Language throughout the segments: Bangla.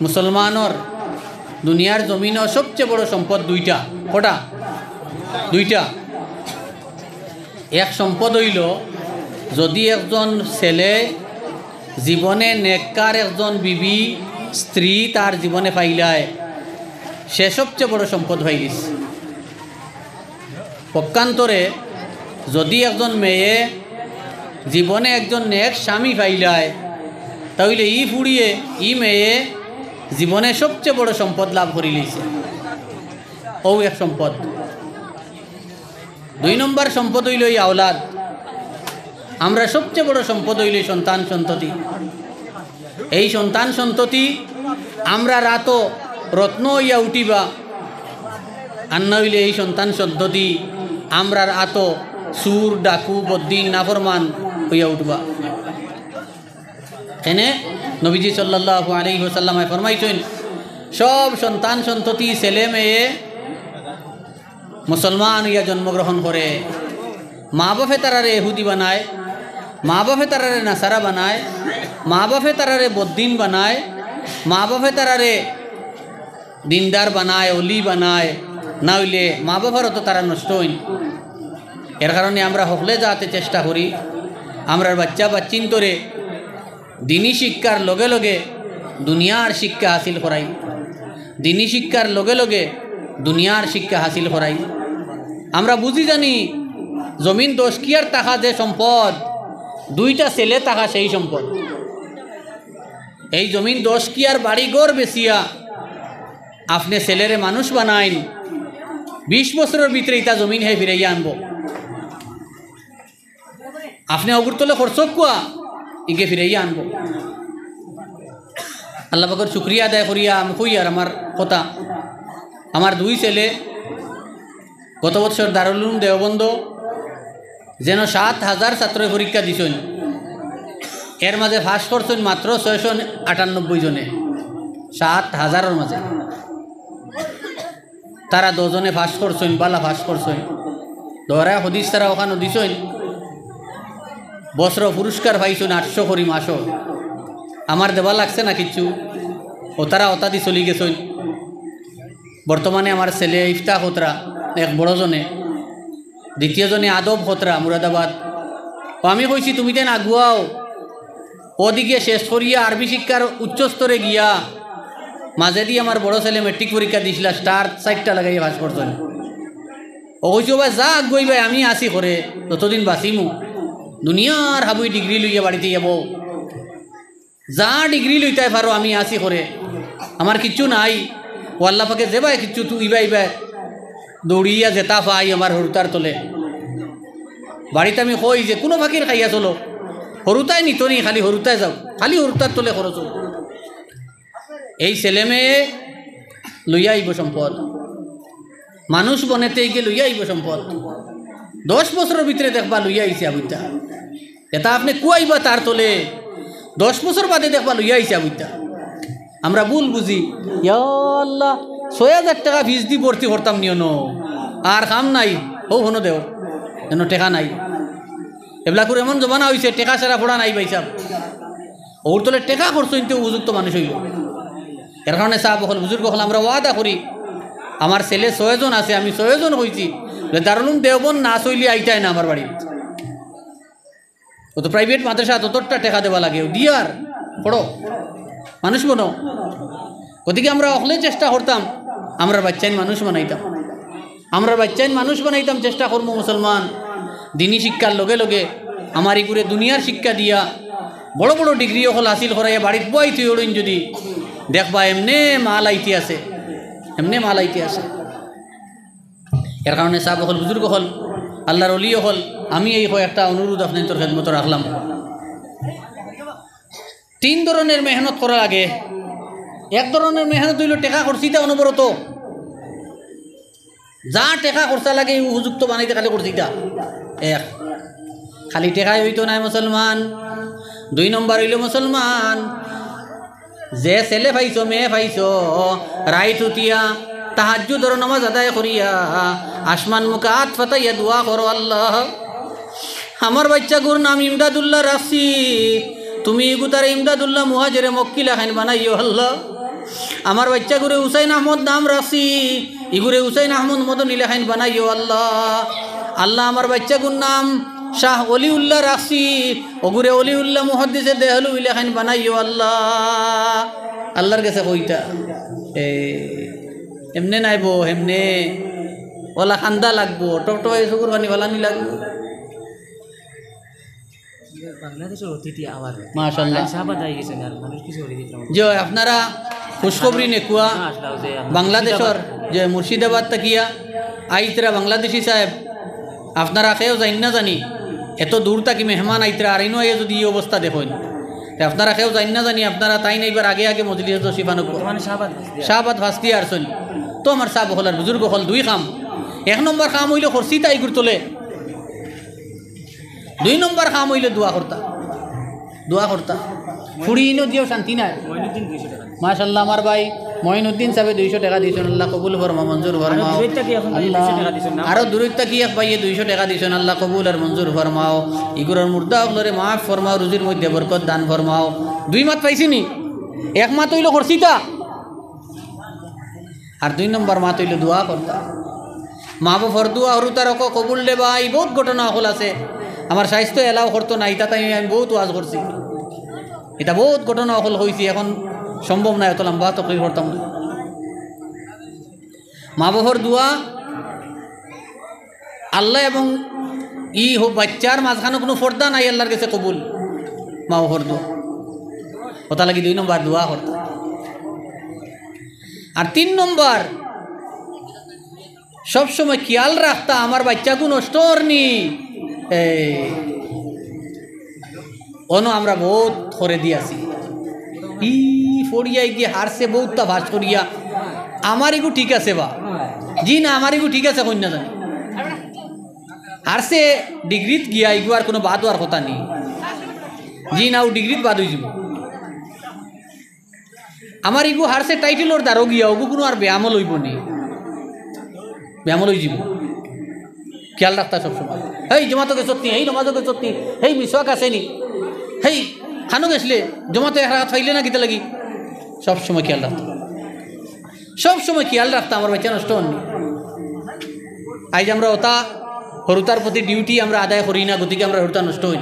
মুসলমানের দুনিয়ার জমিন সবচেয়ে বড় সম্পদ দুইটা। কটা? দুইটা। এক সম্পদ হইল যদি একজন ছেলে জীবনে নেককার একজন বিবি স্ত্রী তার জীবনে পাইলায়, সে সবচেয়ে বড় সম্পদ হয়ে গেছে। পক্ষান্তরে যদি একজন মেয়ে জীবনে একজন নেক স্বামী পাইলায়, তাহলে ই ফুড়িয়ে ই মেয়ে জীবনে সবচেয়ে বড় সম্পদ লাভ করি লইছে। ও এক সম্পদ। 2 নম্বর সম্পদ হইল এই আওলাদ। আমরা সবচেয়ে বড় সম্পদ হইল সন্তান সন্ততি। এই সন্তান সন্ততি আমরা রাতো রত্ন হইয়া উঠিবা, আর না হইলে এই সন্তান সন্ততি আমরা রাতো সুর ডাকু বদ্দিন নাফরমান হইয়া উঠবা। এনে নবীজি সাল্লাল্লাহু আলাইহি ওয়াসাল্লাম ফরমাইছেন, সব সন্তান সন্ততি ছেলে মেয়ে মুসলমান হইয়া জন্মগ্রহণ করে, মা বাপে তারারে ইহুদি বানায়, মা বাপে তারারে নাসারা বানায়, মা বাপে তারারে বদ্দিন বানায়, মা বাপে তারারে দিনদার বানায়, অলি বানায়, না হইলে মা বাবারও তো তারা নষ্ট হইন। এর কারণে আমরা হকলে যাতে চেষ্টা করি আমরা বাচ্চা বাচ্চিন্তরে দিনী শিক্ষার লগে লগে দুনিয়ার শিক্ষা হাসিল করাই, দিনী শিক্ষার লগে লগে দুনিয়ার শিক্ষা হাসিল করাই। আমরা বুঝি জানি জমিন 10 কিয়ার টাকা যে সম্পদ, 2টা ছেলে টাকা সেই সম্পদ। এই জমিন 10 কিয়ার বাড়িঘর বেচিয়া আপনি ছেলেরে মানুষ বানাইন, 20 বছরের ভিতরে ইটা জমিন হে ফিরাইয়া আনবো। আপনি অগুরতলে খরচ কুয়া ইকে ফিরাইয়া আনবো। আল্লাহ পাকের শুক্রিয়া আদায় করিয়া আমি কই আর আমার কথা, আমার 2 ছেলে গত বছর দারুল উলুম দেওবন্দ যেন 7000 ছাত্র পরীক্ষা দিছেন, এর মাঝে পাস করছেন মাত্র 698 জনে। 7000-এর মাঝে তারা 2 জনে পাস করছেন, বালা পাস করছেন। দোহরায় হদিস তারা ওখানে দিছেন, বছর পুরস্কার পাইছেন 800 করি মাসও। আমার দেওয়া লাগছে না কিছু, ও তারা ওতা দি চলি গেছেন। বর্তমানে আমার ছেলে ইফতাহ হতরা এক বড় জনে, দ্বিতীয় জনে আদব হতরা মুরাদাবাদ। ও আমি কইছি তুমি তেন আগুয়াও, ওদিকে শেষ করিয়া আরবি শিক্ষার উচ্চ স্তরে গিয়া মাঝে দিয়ে আমার বড় ছেলে মেট্রিক পরীক্ষা দিছিল, স্টার 4টা লাগাইয়া পাস করছেন। ও কইছি ভাই যা আগুই ভাই আমি আসি করে যতদিন বাঁচিমু, দুনিয়ার হাবুই ডিগ্রি লইয়া বাড়িতে যাব, যা ডিগ্রি লইতে পারো আমি আসি করে, আমার কিচ্ছু নাই। ও আল্লাহ পাকে যে ভাই কিচ্ছু তুই ইবাই দৌড়িয়া জেতা পাই আমার হরুতার তোলে। বাড়িতে আমি কই যে কোনো ফাঁকির খাইয়া চলো, হরুতায় নিত নি, খালি হরুতায় যাও, খালি হরুতার তোলে খরচ। এই ছেলে মেয়ে লইয়া আইব সম্পদ, মানুষ বনেতে গিয়ে লইয়া আইব সম্পদ। 10 বছরের ভিতরে দেখবা লইয়া আইছে আবুইতা, এটা আপনি কুয়াইবা তার তোলে 10 বছর বাদে দেখবা লইয়া আইছে আবুইতা। আমরা ভুল বুঝি, ইয়া আল্লাহ 6000 টাকা ফিস দি ভর্তি করতাম নিও ন, আর কাম নাই ও হনো দেও যেন টেকা নাই। এগুলা করে এমন জমানা হয়েছে টেকা সেরা ফোড়া নাই ভাই সাহেব। ওর তোলে টেকা করছো কিন্তু উপযুক্ত মানুষ হইল। এর কারণে সাহেব হল বুজুর্গ হল আমরা ওয়াদা করি, আমার ছেলে 6 জন আছে, আমি 6 জন হয়েছি, দারুল উলুম দেওবন্দ না চইলে আইতাই না আমার বাড়ি। ও তো প্রাইভেট মাদ্রাসা, ততটা টেকা দেওয়া লাগে, দিয়ার পড়ো মানুষ বনো। ওদিকে আমরা অকলে চেষ্টা করতাম আমরা বাচ্চাইন মানুষ বানাইতাম, আমরা বাচ্চাইন মানুষ বানাইতাম, চেষ্টা করবো মুসলমান দিনী শিক্ষার লগে লগে আমার এগুলো দুনিয়ার শিক্ষা দিয়া বড় বড় ডিগ্রি হল হাসিল করাইয়া বাড়িতে বই তুই ওড়িন যদি দেখবা এমনে মাল আইতে আছে, এমনি মাল আইতে আছে। এর কারণে সাহেব হল বুজুর্গ হল আল্লাহর অলিও হল আমি এই একটা অনুরোধ আপনার তোর খেদমত রাখলাম। 3 ধরনের মেহনত করা লাগে। এক ধরনের মেহনত হইল টেকা করছিটা অনবরত, যা টেকা খরচা লাগে উপযুক্ত বানাইতে খালি করছিটা। এক খালি টেকাই হইতো নাই মুসলমান। 2 নম্বর হইল মুসলমান যে ছেলে পাইছো মেয়ে পাইছো রাইত উঠিয়া তাহাজ্জুদর নামাজ আদায় করিয়া আসমান মুখে হাত ফাতাইয়া দোয়া করো, আল্লাহ আমার বাচ্চাগুর নাম ইমদাদুল্লাহ রাখছি, তুমি গুতারে ইমদাদুল্লাহ মুহাজিরে মক্কি লেখাইন বানাইও আল্লাহ। আমার বাচ্চা গুরে হুসাইন আহমদ নাম রাখছি, ইগুরে হুসাইন আহমদ মদন ইলাহাইন বানাইও আল্লাহ। আল্লাহ আমার বাচ্চা গুর নাম শাহ অলিউল্লাহ রাখছি, ওগুরে অলিউল্লাহ মুহাদ্দিসে দেহলু ইলাহাইন বানাইও আল্লাহ। আল্লাহর কাছে কইতা এমনে নাইব, এমনে ওলা খান্দা লাগবো, টপটপাই চকুর পানি ফালানি লাগবো। বাংলাদেশের অতিথি আবার মাশাআল্লাহ শাহবাদ আই গেছেন আর মানুষ কিছু করে দিতে যে আপনারা খুশখবরি নেকুয়া বাংলাদেশের যে মুর্শিদাবাদ তাকিয়া আইতরা বাংলাদেশি সাহেব আপনারা খেয়েও যাই না জানি এত দূর থাকি মেহমান আইতরা আর ইনো আইয়া যদি এই অবস্থা দেখেন আপনারা খেয়েও যাই না জানি আপনারা তাই না এবার আগে আগে মজলিস শিফানুক শাহবাদ ফাস্তি আর চল তো আমার সাহ হল আর বুজুর্গ হল দুই কাম। 1 নম্বর কাম হইল খরচি তাই করে তোলে, 2 নম্বর কাম হইল দোয়া করতা ফুড়ি ইনো দিয়েও শান্তি নাই। মাশাআল্লাহ আমার ভাই মঈনুদ্দিন সাহেব 200 টাকা দিয়েছেন, আল্লাহ কবুল ফরমা মঞ্জুর ফরমাও। আরো দূরত্ব কি এক ভাইয়ে 200 টাকা দিয়েছেন, আল্লাহ কবুল আর মঞ্জুর ফরমাও। ইগুরের মুর্দা হলরে মাফ ফরমাও, রুজির মধ্যে বরকত দান ফরমাও। 2 মাত পাইছিনি, 1 মাত হইল খরচিতা আর 2 নম্বর মাত হইল দোয়া করতা। মা বাবার দোয়া হরু তার কবুল দে ভাই। বহুত ঘটনা হল আছে, আমার স্বাস্থ্য এলাও করতো না, এটা তাই আমি বহুত ওয়াজ করছি, এটা বহুত ঘটনা হল হয়েছে, এখন সম্ভব না এত লম্বা তকলিফ করতাম না। মা বাবার দোয়া আল্লাহ এবং বাচ্চার মাঝখানে কোনো পর্দা নাই, আল্লাহর কাছে কবুল মা বাবার দোয়া ওটা লাগি 2 নম্বর দোয়া করতা। আর 3 নম্বর সবসময় খেয়াল রাখতা আমার বাচ্চাকে নষ্ট হরনি। অন আমরা বহুত করে দিয়াছি, ই ফড়িয়াই গিয়ে হারছে বহুতটা ভাস করিয়া আমার এগু ঠিক আছে বা জি না আমার এগু ঠিক আছে কন্যা জানি হারছে ডিগ্রিত গিয়া এগু আর কোনো বাদ হওয়ার কথা নেই, জি না ও ডিগ্রিত বাদ হয়ে যাব। আমার এগু হারছে টাইটেলর দ্বারও গিয়া ওগু কোনো আর ব্যায়ামও লইব নি, ব্যায়ামও লই যাব। খেয়াল রাখতা সবসময়, হেই জমাতকে সত্যি, হেই নমাজকে সত্যি, হেই মিসওয়াক আসেনি, হেই খানো গেছলে জমাতে হাত ফাইলে না কিতা লাগি, সবসময় খেয়াল রাখতাম, সবসময় খেয়াল রাখতাম আমার বাচ্চা নষ্ট হননি। আজ আমরা ওটা হরুতার প্রতি ডিউটি আমরা আদায় করি না, গতিকে আমরা হরুতা নষ্ট হই।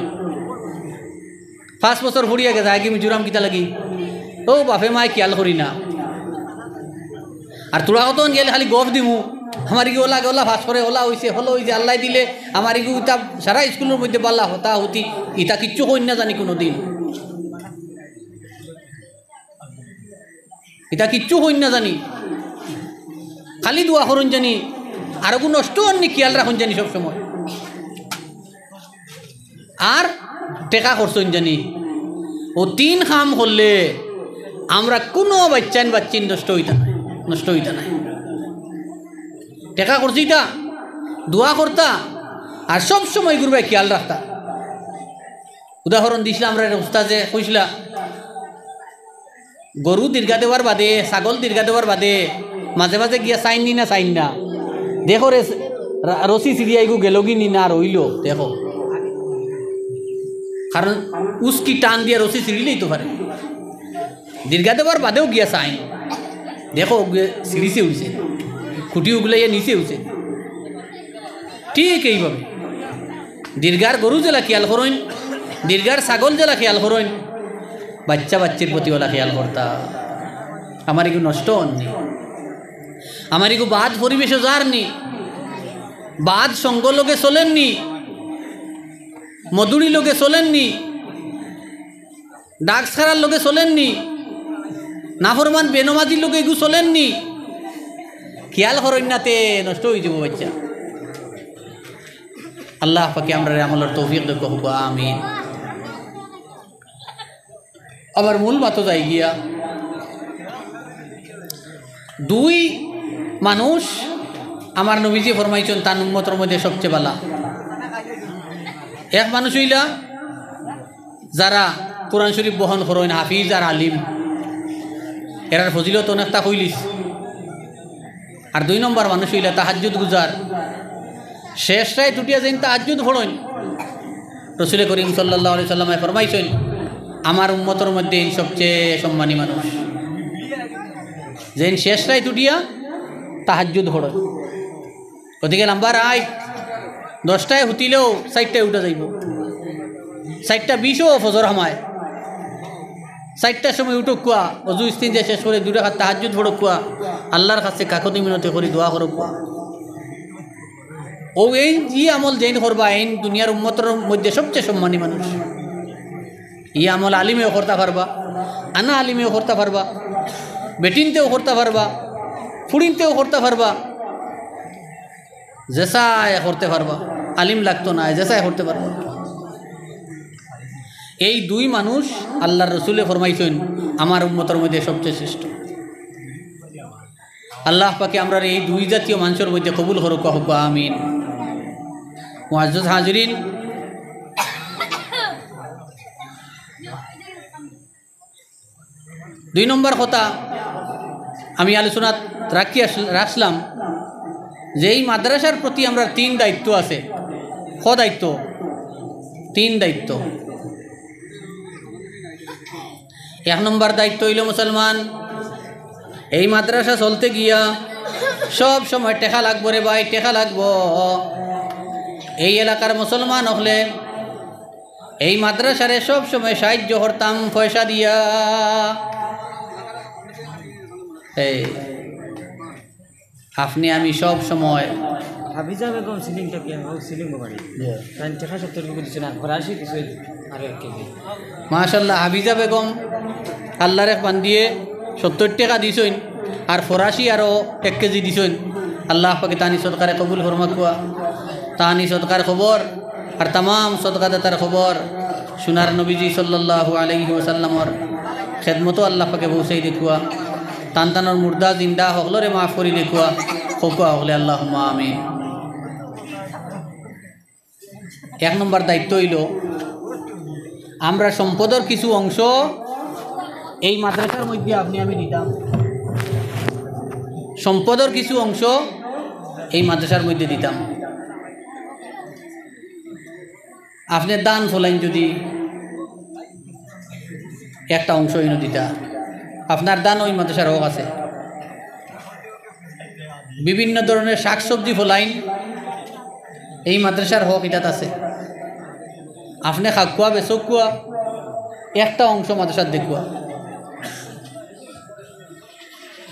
5 বছর ফুরিয়া গেছে আগে মিজোরাম কিতা লাগি, ও বাপে মায় খেয়াল করি না। আর তোরা কত গেলে খালি গফ দিমু, আমার ইগু ওলা ওলা ভাস করে ওলা হয়েছে হলো হয়েছে আল্লাহ দিলে আমার ইগু ইতা সারা স্কুলের মধ্যে পাল্লা হতা হতি ইতা কিচ্ছু কই না জানি কোনো দিন, এটা কিচ্ছু হইন না জানি, খালি দোয়া করুন জানি আর কোনো নষ্ট হননি খেয়াল রাখুন জানি সবসময়। আর টেকা খরচন জানি, ও 3 কাম করলে আমরা কোনো বাচ্চিন নষ্ট হইতা নাই। টেকা খরচিতা, দোয়া করতা আর সবসময় গুরু ভাই খেয়াল রাখতা। উদাহরণ দিছিলাম আমরা উস্তাদে কইছিলা গরু দীর্ঘা দেওয়ার বাদে ছাগল দীর্ঘা দেওয়ার বাদে মাঝে মাঝে গিয়া চাইন না দেখো রে রসি সিরিয়াইগু গেল কি নি না রইল দেখো, কারণ উস্কি টান দিয়ে রসি সিঁড়িলেই তো পারে। দীর্ঘা দেওয়ার বাদেও গিয়া চাইন দেখো সিঁড়িছে উঠছে, খুঁটি উগলাইয়া নিচে উঠছে। ঠিক এইভাবে দীর্ঘার গরু জেলা খেয়াল করেন, দীর্ঘার ছাগল জেলা খেয়াল করেন, বাচ্চির প্রতি ওলা খেয়াল করতা। আমার এগুলো নষ্ট হননি, আমার এগুলো বাদ পরিবেশে যারনি, বাদ সঙ্গ লোকে চলেননি, মধুরী লোকে চলেননি, ডাক ছাড়ার লোকে চলেননি, নাফরমান বেনমাজির লোকে এগুলো চলেননি। খেয়াল করেন নাতে নষ্ট হয়ে যাব বাচ্চা। আল্লাহ পাকে আমরা আমলের তৌফিক দেখব, আমিন। আবার মূল মাতো যাই গিয়া 2 মানুষ আমার নবীজি ফরমাইছেন তার উম্মতের মধ্যে সবচেয়ে ভালো। 1 মানুষ হইলা যারা কোরআন শরীফ বহন করেন, হাফিজ আর আলিম, এরার ফজিলত অনেকটা কইলিস। আর 2 নম্বর মানুষ হইলা তাহাজ্জুদ গুজার, শেষটাই টুটিয়া যাইন তাহাজ্জুদ পড়েন। রাসূল করিম সাল্লাল্লাহু আলাইহি সাল্লামে ফরমাইছেন আমার উম্মতের মধ্যে সবচেয়ে সম্মানী মানুষ যেন শেষ রাত উঠিয়া তাহাজ্জুদ পড়ে। গতিকে নাম্বার 8 10টায় হুতিলেও 4টায় উঠা যাইব, 4:20 ফজর হামায়, 4টার সময় উঠুক কুয়া, অজু ইস্তিনজা শেষ করে 2 রাকাত তাহাজ্জুদ পড়ুক কুয়া, আল্লাহর কাছে কাকতি মিনতি করি দোয়া করুক কুয়া। ও এই ই আমল যেন করবা, এই দুনিয়ার উম্মতের মধ্যে সবচেয়ে সম্মানী মানুষ। ই আমল আলিমেও করতে পারবা, আনা আলিমেও করতে পারবা, বেটিনতেও করতে পারবা, ফুড়িনতেও করতে পারবা, জেসায় করতে পারবা, আলিম লাগতো না, জেসায় করতে পারবা। এই 2 মানুষ আল্লাহর রসুলে ফরমাইছেন আমার উম্মতের মধ্যে সবচেয়ে শ্রেষ্ঠ। আল্লাহ পাকে আমরা এই 2 জাতীয় মানুষের মধ্যে কবুল করুক, আমিন। মুআজ্জাজ হাজিরিন, দুই নম্বর কথা আমি আলোচনাত রাখলাম যে এই মাদ্রাসার প্রতি আমরা 3 দায়িত্ব আছে। দায়িত্ব 3 দায়িত্ব। 1 নম্বর দায়িত্ব হইল মুসলমান, এই মাদ্রাসা চলতে গিয়া সব সময় টেকা লাগবো রে ভাই, টেকা লাগবো। এই এলাকার মুসলমান হলে এই মাদ্রাসারে সব সময় সাহায্য করতাম পয়সা দিয়া। এই আপনি আমি সব সময় হাফিজা বেগম সিলিংটা কি সিলিং বাড়ি কারণ টাকা 70 টাকা দিছেন আর ফরাসি কিছু আর এক কেজি মাশাআল্লাহ। হাফিজা বেগম আল্লাহর এক বান্দিয়ে 70 টাকা দিছেন আর ফরাসি আরও 1 কেজি দিছেন। আল্লাহ পাকে তানি সদকারে কবুল ফরমাক কুয়া। তানি সদকার খবর আর तमाम সদকাদাতার খবর সোনার নবীজি সাল্লাল্লাহু আলাইহি ওয়াসাল্লামর খেদমতো আল্লাহ পাকে পৌঁছাই দেখুয়া। তানতানোর মুর্দা জিন্দা হকলরে মাফ করি দেখুয়া, খোকা হকলে আল্লাহুম্মা আমিন। 1 নম্বর দায়িত্ব হইল আমরা সম্পদের কিছু অংশ এই মাদ্রাসার মধ্যে আপনি আমি দিতাম। সম্পদের কিছু অংশ এই মাদ্রাসার মধ্যে দিতাম। আপনি দান ফলাইন যদি একটা অংশ হইন দিতা, আপনার দান ওই মাদ্রাসার হক আছে। বিভিন্ন ধরনের শাকসবজি ফলাইন, এই মাদ্রাসার হক ইটাত আছে। আপনি খাকুয়া বেচকুয়া একটা অংশ মাদ্রাসার দেখুয়া।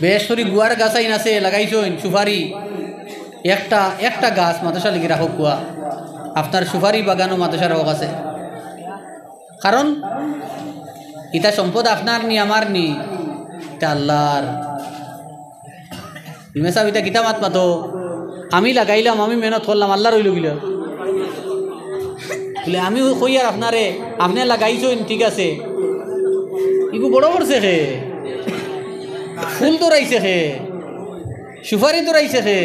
বেশ করে গুয়ার গাছ আইন আছে লাগাইছেন, সুপারি একটা গাছ মাদ্রাসা লিখে রাখো কুয়া। আপনার সুপারি বাগানও মাদ্রাসার হক আছে, কারণ ইটা সম্পদ আপনার নি আমার নি, এটা আল্লাহর। সাহেব এটা গীতা মাত মাতো আমি লাগাইলাম, আমি মেহনত করলাম, আল্লাহ রইল গিল বলে আমি কই আর আপনারে আপনি লাগাইছেন ঠিক আছে, ইগু বড় করছে খে, ফুল তোরাইছে খে, সুপারি তোরাইছে খে,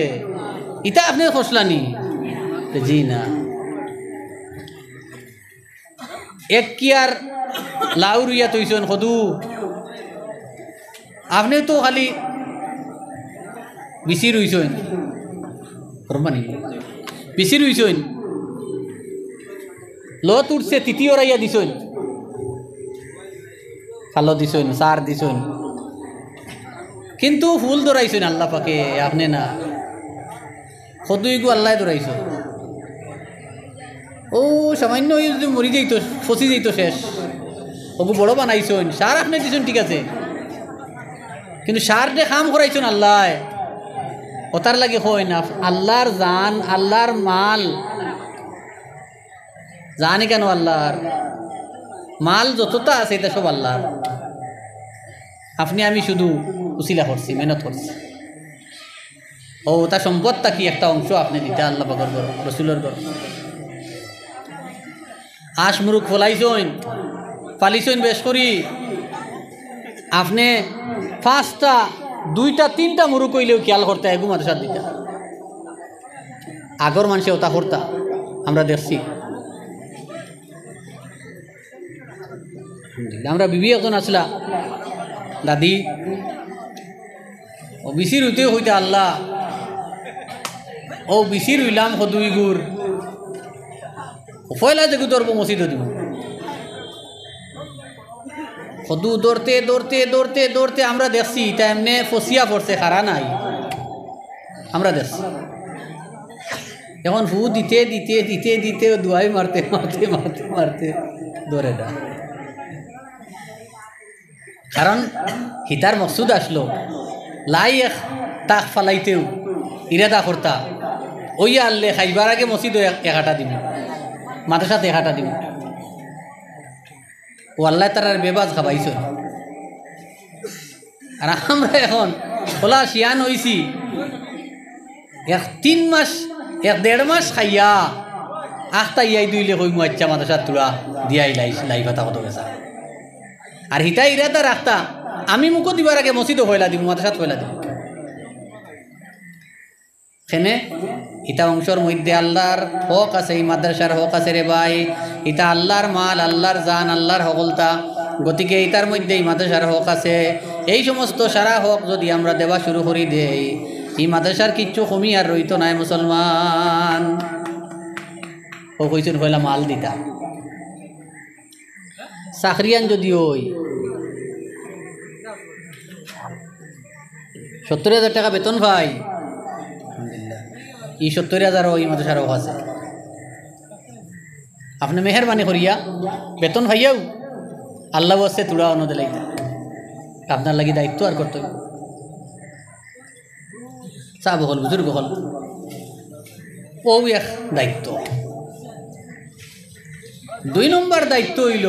ইটা আপনি খসলানি জি না। এক কি আর লাউ রুইয়া তৈছেন সদু, আপনি তো খালি বিচি রুইছেন রমানি, বিচি রুইছেন লত উঠছে তৃতীয় রাইয়া দিছেন, খালো দিছেন, সার দিছেন, কিন্তু ফুল ধরাইছেন আল্লাহ পাকে, আপনি না। সদুইগু আল্লাহ ধরাইছ। ও সামান্য যদি মরি যাইত, ফসি যাইত শেষ, ওগু বড় বানাইছেন, সার আপনি দিছেন ঠিক আছে, কিন্তু সার দিয়ে কাম করাইছেন আল্লাহ। ওটার লাগে হয় না আল্লাহর জান, আল্লাহর মাল, জানি কেন আল্লাহর মাল যতটা আছে এটা সব আল্লাহর। আপনি আমি শুধু উসিলা করছি, মেহনত করছি। ও তার সম্পদটা কি একটা অংশ আপনি দিতে আল্লাহ পাকের ঘর, রসুলের ঘর। হাঁস মুরুখ ফলাইছেন, পালিছেন বেশ করি, আপনি 5টা 2টা 3টা মুরুখ হইলেও খেয়াল করতে এগু মাদ্রাসার দিতা। আগর মানুষে ওটা করতা, আমরা দেখছি। আমরা বিবি একজন আসলা দাদি, ও বিসি রুইতে হইতে আল্লাহ, ও বিসি রুইলাম সদুই গুড় পয়লা দেখু তোর মসজিদ দিব, সদু দৌড়তে দৌড়তে দৌড়তে দৌড়তে আমরা দেখছি তা এমনি ফসিয়া পড়ছে খারা নাই আমরা দেখছি এখন ফু দিতে দিতে দিতে দিতে দুয়াই মারতে মারতে মারতে মারতে দৌড়ে না কারণ হিতার মকসুদ আসলো লাই এক তাক ফালাইতেও ইরাদা করতা ওই আনলে খাইবার আগে মসজিদও এক হাঁটা দিব মাদ্রাসাতে এক হাঁটা দিব ও আল্লাহ তার বেবাজ খাবাইছ আর আমরা এখন খোলা শিয়ান হইছি 3 মাস 1.5 মাস খাইয়া আখতা ইয়াই দুইলে কই মু আচ্ছা মাদ্রাসা তুলা দিয়াই লাই কথা কত গেছা আর হিতা ইরাদা রাখতা আমি মুখো দিবার আগে মসজিদও হইলা দিব মাদ্রাসাত হইলা দিব সেনে ইতা অংশর মধ্যে আল্লাহর হক আছে এই মাদ্রাসার হক আছে রে ভাই ইতা আল্লাহর মাল আল্লাহর জান আল্লাহর হকলতা গতিকে ইতার মধ্যে এই মাদ্রাসার হক আছে এই সমস্ত সারা হক যদি আমরা দেওয়া শুরু করি দেই এই মাদ্রাসার কিচ্ছু কমি আর রইতো নাই মুসলমান ও কইছেন হইলা মাল দিতা চাকরিয়ান যদি ওই 70,000 টাকা বেতন ভাই এই 70,000 ওই মাদ্রাসার হক আছে আপনি মেহরবানি করিয়া বেতন ভাইয়াও আল্লাহ বসে তুড়া অন্য দিলাই আপনার লাগি দায়িত্ব আর কর্তব্য চাব হল বুজুর্গ হল ও এক দায়িত্ব 2 নম্বর দায়িত্ব হইল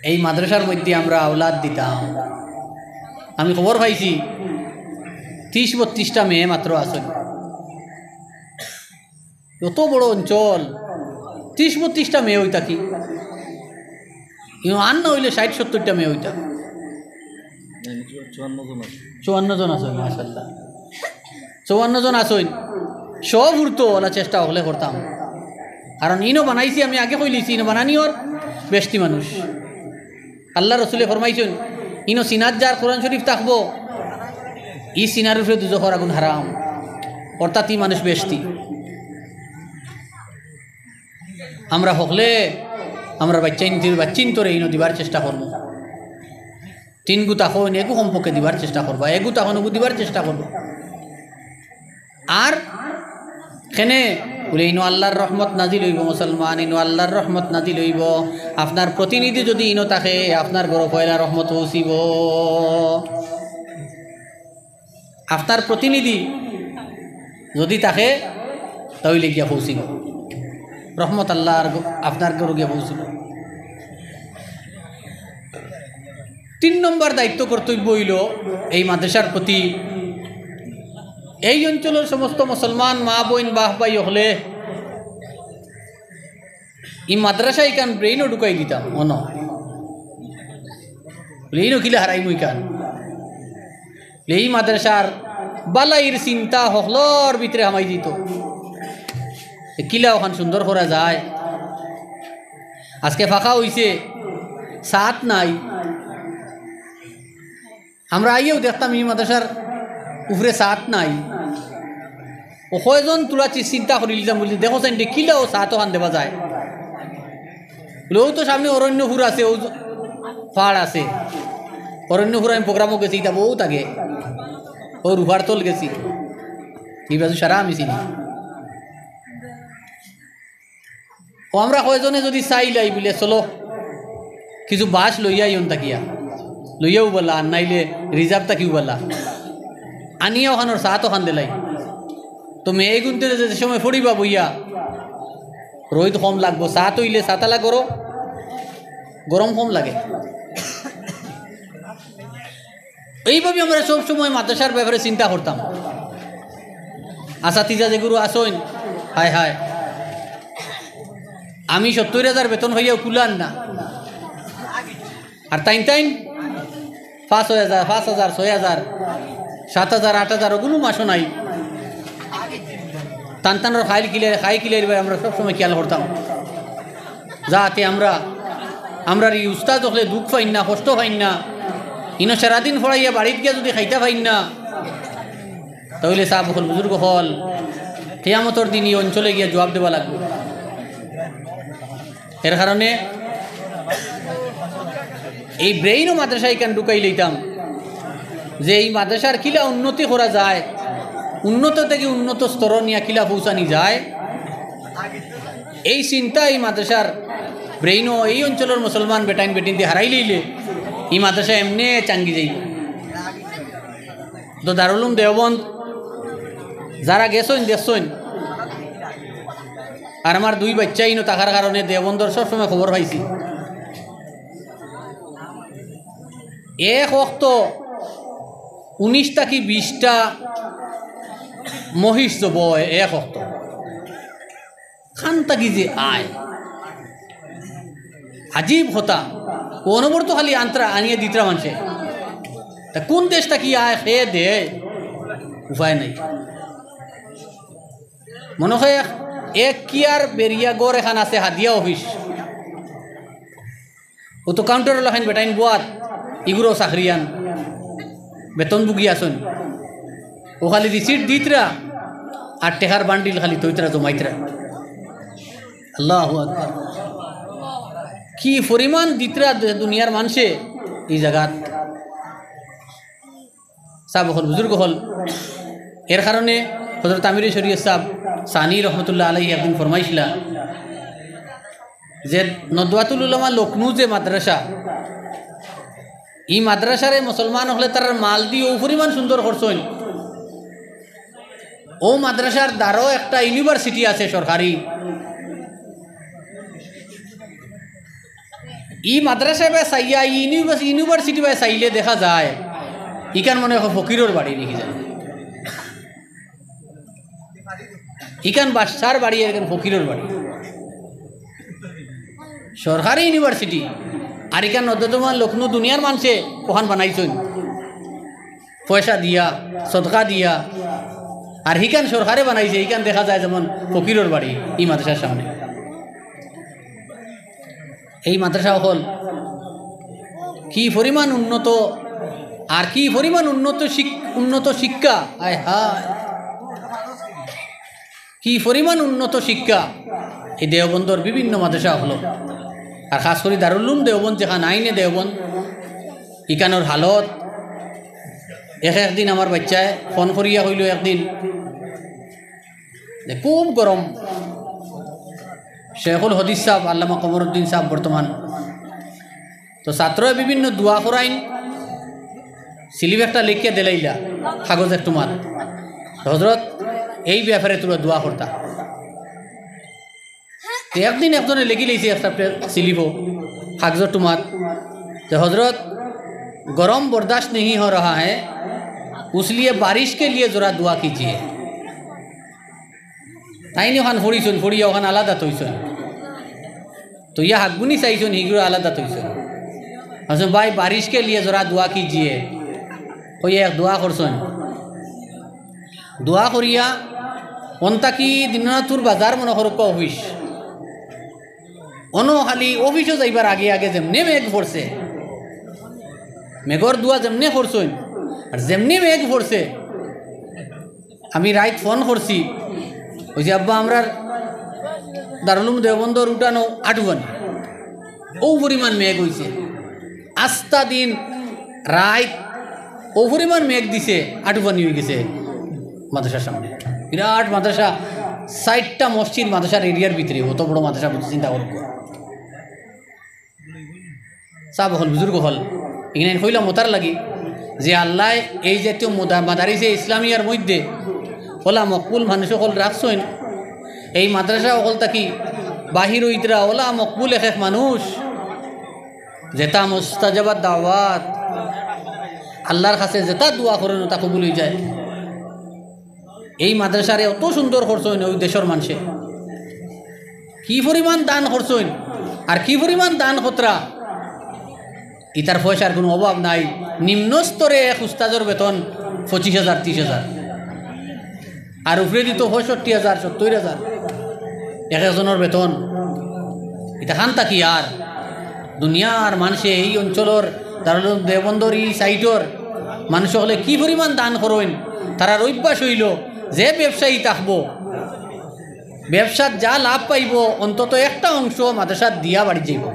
এই মাদ্রাসার মধ্যে আমরা আওলাদ দিতাম আমি খবর পাইছি 30-32টা মেয়ে মাত্র আসেন এত বড় অঞ্চল 30-32টা মেয়ে হইতা কি আর না হইলে 60-70টা মেয়ে হইতা 54 জন আসেন মাশাআল্লাহ 54 জন আসেন সব উড়তো ওলা চেষ্টা হলে করতাম কারণ ইনো বানাইছি আমি আগে কইলিছি ইনো বানানি ওর বেশটি মানুষ আল্লাহ রসুলে ফরমাইছেন ইনো সিনাত যার কোরআন শরীফ থাকবো ই সিনার উপরে দুজখর আগুন হারাম অর্থাৎ ই মানুষ বেশটি আমরা হকলে আমরা বাচ্চিন তোরে ইনো দিবার চেষ্টা করবো 3 গুতা হন এগু সম্পর্কে দিবার চেষ্টা করবো এগু তখন এগু দিবার চেষ্টা করবো আর এখানে বলে ইনো আল্লাহর রহমত নাজিল হইব মুসলমান ইনো আল্লাহর রহমত নাজিল হইব আপনার প্রতিনিধি যদি ইনো থাকে আপনার বড় পয়লা রহমত পৌঁছিব আপনার প্রতিনিধি যদি থাকে তাহলে গিয়া পৌঁছিব রহমত আল্লাহর আপনার গরু গিয়া পৌঁছিব 3 নম্বর দায়িত্ব কর্তব্য হইল এই মাদ্রাসার প্রতি এই অঞ্চলের সমস্ত মুসলমান মা বোন বাহ ভাই হলে এই মাদ্রাসা ইকান ব্রেইনও ঢুকাই দিতাম মন ব্রেইনও কিলে হারাই মুই কান এই মাদ্রাসার বালাইর চিন্তা হকলর ভিতরে হামাই দিত কিলা ওখান সুন্দর করা যায় আজকে ফাঁকা হইছে সাত নাই আমরা আইয়েও দেখতাম এই মাদ্রাসার উপরে সাত নাই ও কয়জন তোরা চিন্তা করি লিতাম বলি দেখো চাই কিলাও সাত ওখান দেওয়া যায় ও তো সামনে অরণ্যপুর আছে ও পাহাড় আছে অরণ্যপুর আমি প্রোগ্রামও গেছি এটা বহুত আগে ও রুহার তল গেছি এই বাজু সারা আমি চিনি ও আমরা কয়জনে যদি চাইলাই বলে চলো কিছু বাস লইয়াই তাকিয়া লইয়াও বলা আর নাইলে রিজার্ভ তাকিও বলা আনিয়া ওখানোর সাত ওখান দিলাই তো মেয়ে গুনতে যে সময় ফড়িবা বইয়া রোদ কম লাগবো সাত হইলে সাতালা করো গরম কম লাগে এইভাবে আমরা সব সময় মাদ্রাসার ব্যাপারে চিন্তা করতাম আসাতিজা যেগুলো আসেন হায় হায় আমি 70,000 বেতন হইয়াও কুলান না আর তাইন 5,000 5,000 6,000 7,000 8,000 ওগুলো মাসও নাই টানটানোর খাই কিলের আমরা সবসময় খেয়াল করতাম যাতে আমরা এই উস্তাদ হলে দুঃখ পাইন না কষ্ট পাইন না ইনো সারাদিন ফড়াইয়া বাড়িতে গিয়া যদি খাইতে পাইন না তাহলে সাহেব হল বুজুর্গ হল কিয়ামতের দিন এই অঞ্চলে গিয়া জবাব দেওয়া লাগবে এর কারণে এই ব্রেইনও মাদ্রাসায় কেন ঢুকাই লইতাম যে এই মাদ্রাসার কিলা উন্নতি করা যায়, উন্নত থেকে উন্নত স্তর নিয়ে কিলা পৌঁছানি যায়, এই চিন্তা এই মাদ্রাসার ব্রেইনও এই অঞ্চলের মুসলমান বেটাইন বেটিন দিয়ে হারাই লইলে এই মাদ্রাসা এমনি চাঙ্গি যাইব। তো দারুল উলুম দেওবন্দ যারা গেছেন দেখছেন, আর আমার দুই বাচ্চাই নো থাকার কারণে দেওবন্দর সবসময় খবর পাইছি। এক ওক্ত 19টা কি 20টা মহিষ যাব এক ওক্ত খান তাকি যে আয় আজীব হতা অনবরত খালি আন্তরা আনিয়ে দিতরা মানুষে। তা কোন দেশটা কি আয় খেয়ে দে উপায় নাই। মনে হয় এক কি আর বেরিয়া গড় এখান আছে হাদিয়া অফিস, ও তো কাউন্টার লাখান বেটাইন বোয়াত ইগুলো চাকরিয়ান বেতন বুকি আসুন, ও খালি রিসিট দিতরা আর টেকার বান্ডিল খালি তৈতরা জমাইতরা। আল্লাহু আকবার, কি পরিমাণ দিতরা দুনিয়ার মানুষে এই জায়গাত সাব হল বুজুর্গ হল। এর কারণে হযরত আমির শরীয়ত সাহেব সানি রহমতুল্লাহ আলাইহি একদিন ফরমাইছিলা যে নদওয়াতুল উলামা লখনৌ যে মাদ্রাসা, এই মাদ্রাসারে মুসলমান হলে তার মাল দিয়ে ও পরিমাণ সুন্দর করছেন। ও মাদ্রাসার দ্বারও একটা ইউনিভার্সিটি আছে সরকারি। ই মাদ্রাসায় বা চাইয়া ইউনিভার্সিটি বা চাইলে দেখা যায় ইকান মনে হয় ফকিরের বাড়ি দেখি যায়, ইকান বাদশার বাড়ি এখান ফকিরের বাড়ি। সরকারি ইউনিভার্সিটি আর ইকান নদমান লখনৌ দুনিয়ার মানুষে ওখান বানাইছেন পয়সা দিয়া সদকা দিয়া, আর হিকান সরকারে বানাইছে, হিকান দেখা যায় যেমন ফকিরের বাড়ি এই মাদ্রাসার সামনে। এই মাদ্রাসা হল কি পরিমাণ উন্নত, আর কি পরিমাণ উন্নত শিক্ষা, আয় হায় কি পরিমাণ উন্নত শিক্ষা এই দেওবন্দর বিভিন্ন মাদ্রাসা হলো। আর খাস করে দারুল উলুম দেওবন্দ যেখানে আইনে দেওবন্দ ইকানোর হালত। একদিন আমার বাচ্চায় ফোন করিয়া হইল একদিন খুব গরম, শেখুল হদিস সাহেব আল্লামা কমরউদ্দিন সাহেব বর্তমান, তো ছাত্ররা বিভিন্ন দোয়া করাইন, সিলিপ একটা লিখিয়ে দিলাইলা কাগজের তোমার হজরত এই ব্যাপারে তোরা দোয়া করতা। একদিন একজনে লেখি লাইছে একটা সিলিপও কাগজের তোমার, तो हजरत गरम बर्दाश्त नहीं हो रहा है, इसलिए बारिश के लिए ज़रा दुआ कीजिए। ताइनी ओखान फड़ीसन फड़िया ओखान आलादा तैसन, तो यह हाकबुनी चाहसन हिगुर आलादा तैसन। हसन भाई बारिश के लिए ज़रा दुआ कीजिए, कोई एक दुआ करसन, दुआ करिया অন্তা কি দিনাজপুর বাজার মনে করো অফিস অনো খালি অফিসও যাইবার আগে আগে যেমনি মেঘ পড়ছে, মেঘর দুয়া যেমনি করছেন আর যেমনি মেঘ পড়ছে, আমি রাইত ফোন করছি ওই যে আব্বা আমরা দারুল উলুম দেওবন্দর উঠানো আটুবান ও পরিমাণ মেঘ হয়েছে, আস্তা দিন রাইত ও পরিমাণ মেঘ দিছে, আটুবানি হয়ে গেছে মাদ্রাসার সামনে। বিরাট মাদ্রাসা, 60টা মসজিদ মাদ্রাসার এরিয়ার ভিতরে, অত বড় মাদ্রাসা চিন্তা করব। সাব হল বুজুর্গ হল এখানে হইলাম মোতার লাগি যে আল্লাহ এই জাতীয় মাদারিসে ইসলামিয়ার মধ্যে ওলা মকবুল মানুষ হল রাখছেন, এই মাদ্রাসা হল তাকি বাহির হইতরা ওলা মকবুল এক মানুষ যেটা মুস্তাজাবাত দাওয়াত আল্লাহর কাছে যেটা দোয়া করেন তা কবুল হয়ে যায়। এই মাদ্রাসারে অত সুন্দর করছেন ওই দেশের মানুষে, কি পরিমাণ দান করছেন আর কি পরিমাণ দান খতরা, ইতার পয়সার কোনো অভাব নাই। নিম্ন স্তরে এক উস্তাজের বেতন 25,000 30,000, আর উপরে দিত 65,000 70,000 এক একজনের বেতন। এটা খান্তা কি আর দুনিয়ার মানুষে এই অঞ্চলের দারুল উলুম দেওবন্দর এই সাইটর মানুষ হলে কি পরিমাণ দান করেন, তারা অভ্যাস হইল যে ব্যবসায়ী থাকব ব্যবসার যা লাভ পাইব অন্তত একটা অংশ মাদ্রাসার দিয়া বাড়ি যাইব।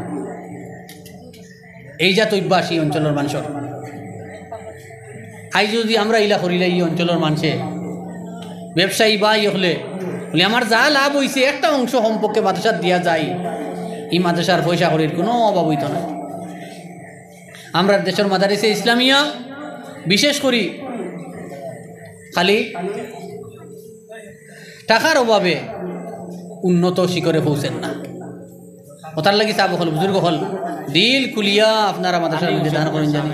এই যা তৈবাস এই অঞ্চলের মানুষের আই যদি আমরা ইলা করিলে এই অঞ্চলের মানুষে ব্যবসায়ী বা হলে বলে আমার যা লাভ হয়েছে একটা অংশ সম্পর্কে মাদ্রাসার দিয়া যায় এই মাদ্রাসার পয়সা করির কোনো অভাব হইত না। আমরা দেশের মাদারিসে ইসলামিয়া বিশেষ করি খালি টাকার অভাবে উন্নত শিখরে পৌঁছেন না। ওটার লাগি সাহেব হল বুজুর্গ হল দিল খুলিয়া আপনারা মাদ্রাসার মধ্যে দান করেন জানি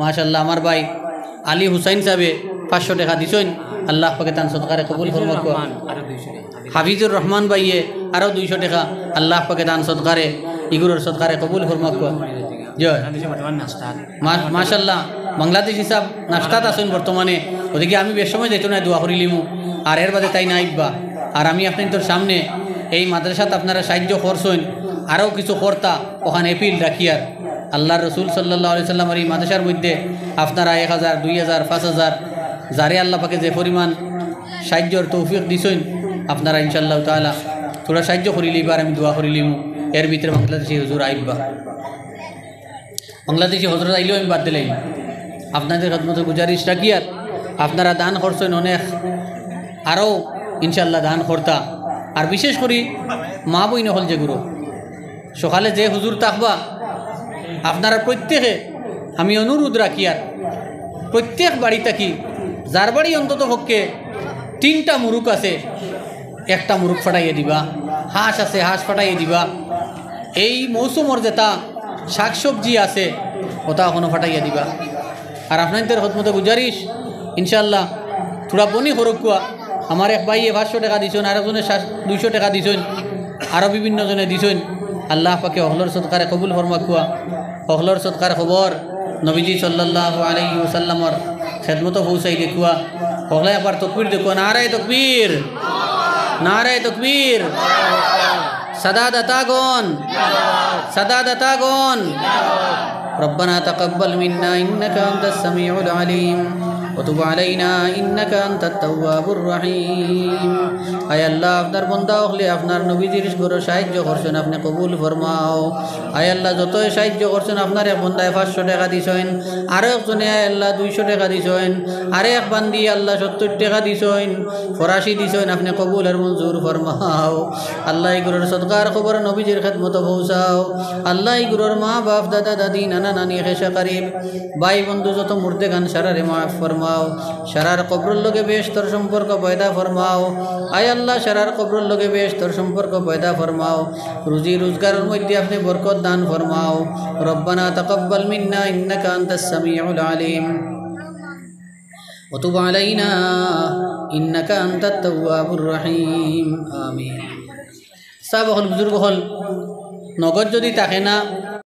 মাশাআল্লাহ। আমার ভাই আলী হুসাইন সাহেবে 500 টাকা দিছেন, আল্লাহ পাকে তান সদকারে কবুল ফরমাক। হাফিজুর রহমান ভাইয়ে আরও 200 টাকা, আল্লাহ পাকে দান সদকারে ইগুরের সদকারে কবুল ফরমাক। জয় মাশাআল্লাহ। বাংলাদেশ হিসাব নাস্তাত আছেন বর্তমানে, ওদিকে আমি বেশ সময় যেত না দোয়া করিলিমু আর এর বাদে তাই নাইবা। আর আমি আপনার সামনে এই মাদ্রাসাত আপনারা সাহায্য করছেন, আরও কিছু কর্তা ওখানে এপিল রাখিয়ার আল্লাহ রসুল সাল্লাল্লাহু আলাইহি সাল্লামের এই মাদ্রাসার মধ্যে আপনারা 1000, 2000, 5000 যারে আল্লাহ পাকে যে পরিমাণ সাহায্যর তৌফিক দিছেন আপনারা ইনশাআল্লাহ তাআলা তোরা সাহায্য করিলি। এবার আমি দোয়া করিলিমু এর ভিতরে বাংলাদেশি হুজুর আইবা, বাংলাদেশি হজরত আইলেও আমি বাদ দিলাম। আপনাদের খদমতে গুজারিশ রাখিয়ার আপনারা দান করছেন অনেক, আরও ইনশাআল্লাহ দান করতা। আর বিশেষ করি মা বই নহল যেগুলো সকালে যে হুজুর থাকবা আপনারা প্রত্যেকে আমি অনুরোধ রাখি আর প্রত্যেক বাড়ি থাকি যার বাড়ি অন্তত পক্ষে 3টা মুরুক আছে, একটা মুরুক ফাটাইয়ে দিবা। হাঁস আছে হাঁস ফাটাইয়ে দিবা। এই মৌসুমর যেটা শাকসবজি আছে ওটা এখনও ফাটাইয়া দিবা। আর আপনাদের খদমতে গুজারিশ ইনশাআল্লাহ থোড়া বনি হরকুয়া আমার এক ভাইয়ে 500 টাকা দিছেন, আরেকজনে 200 টাকা দিছেন, আরও বিভিন্ন জনে দিছেন। আল্লাহ পাকে অহলর সদকারে কবুল ফরমাক। অহলর সদকার খবর নবীজি সাল্লাল্লাহু আলাইহি ওয়াসাল্লামর খেদমত পৌঁছাই দেখুয়া। অহলে একবার তকবীর দেখুয়া, নারায়ে তকবীর, নারায়ে তকবীর। সাদাদাতাগণ, সাদাদাতাগণ। ربنا تقبل منا إنك أنت السميع العليم وتب علينا إنك أنت التواب الرحيم। আয় আল্লাহ আপনার বান্দা হলে আপনার নবীজির গরো সাহায্য করছেন আপনি কবুল ফরমাও। আয় আল্লাহ যতই সাহায্য করছেন আপনার এক বান্দায় 500 টাকা দিছেন, আরও একজনে আয় আল্লাহ 200 টাকা দিছেন, আরে এক বান্দি আল্লাহ 70 টাকা দিছেন, ফরাসি দিছেন, আপনি কবুল আর মঞ্জুর ফরমাও। আল্লাহ এই গুরুর সদকার খবর নবীজির খেদমত পৌঁছাও। আল্লাহ এই গুরুর মা বাপ দাদা দাদি নানা নানি খেসা কারিব ভাই বন্ধু যত মুর্দে গান সারারে মাফ ফরমাও। সারার কবরুল লগে বেশ তোর সম্পর্ক পয়দা ফরমাও। আয় আল্লাহ সারার কবরুল লগে বেশ তোর সম্পর্ক পয়দা ফরমাও। রুজি রোজগারের মধ্যে আপনি বরকত দান ফরমাও। রব্বানা তাকাব্বাল মিন্না ইন্নাকা আনতাস সামিউল আলিম ওয়া তুব আলাইনা ইন্নাকা আনতাত তাওয়াবুর রহিম। আমিন। সাহাবা হল বুজুর্গ হল নগদ যদি থাকে না